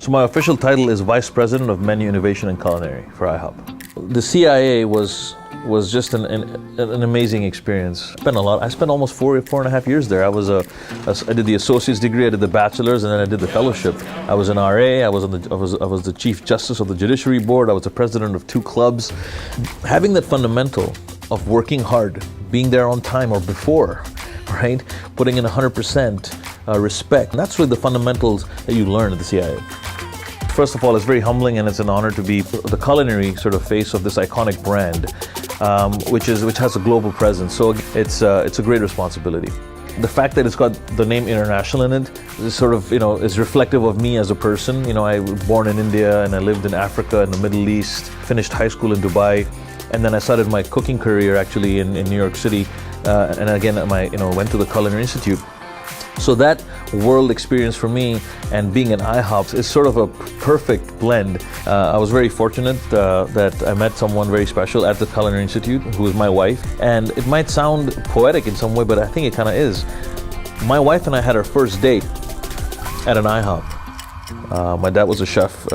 So my official title is Vice President of Menu Innovation and Culinary for IHOP. The CIA was just an amazing experience. I spent almost four and a half years there. I did the associate's degree, I did the bachelor's, and then I did the fellowship. I was an RA. I was the Chief Justice of the Judiciary Board. I was the president of 2 clubs. Having that fundamental of working hard, being there on time or before, right? Putting in 100% respect. And that's really the fundamentals that you learn at the CIA. First of all, it's very humbling and it's an honor to be the culinary sort of face of this iconic brand, which has a global presence. So it's a great responsibility. The fact that it's got the name International in it is sort of, is reflective of me as a person. I was born in India and I lived in Africa and the Middle East, finished high school in Dubai, and then I started my cooking career actually in New York City, and again went to the Culinary Institute. So that world experience for me and being an IHOP is sort of a perfect blend. I was very fortunate that I met someone very special at the Culinary Institute, who is my wife. And it might sound poetic in some way, but I think it kind of is. My wife and I had our first date at an IHOP. My dad was a chef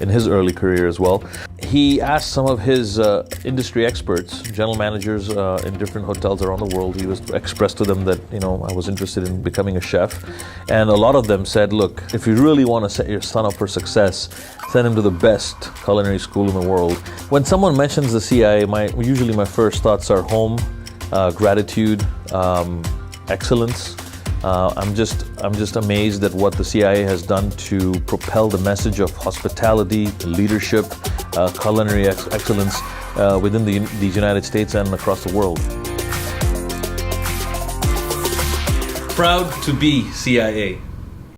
in his early career as well. He asked some of his industry experts, general managers in different hotels around the world. He expressed to them that I was interested in becoming a chef, and a lot of them said, "Look, if you really want to set your son up for success, send him to the best culinary school in the world." When someone mentions the CIA, usually my first thoughts are home, gratitude, excellence. I'm just amazed at what the CIA has done to propel the message of hospitality, leadership, culinary excellence within the United States and across the world. Proud to be CIA.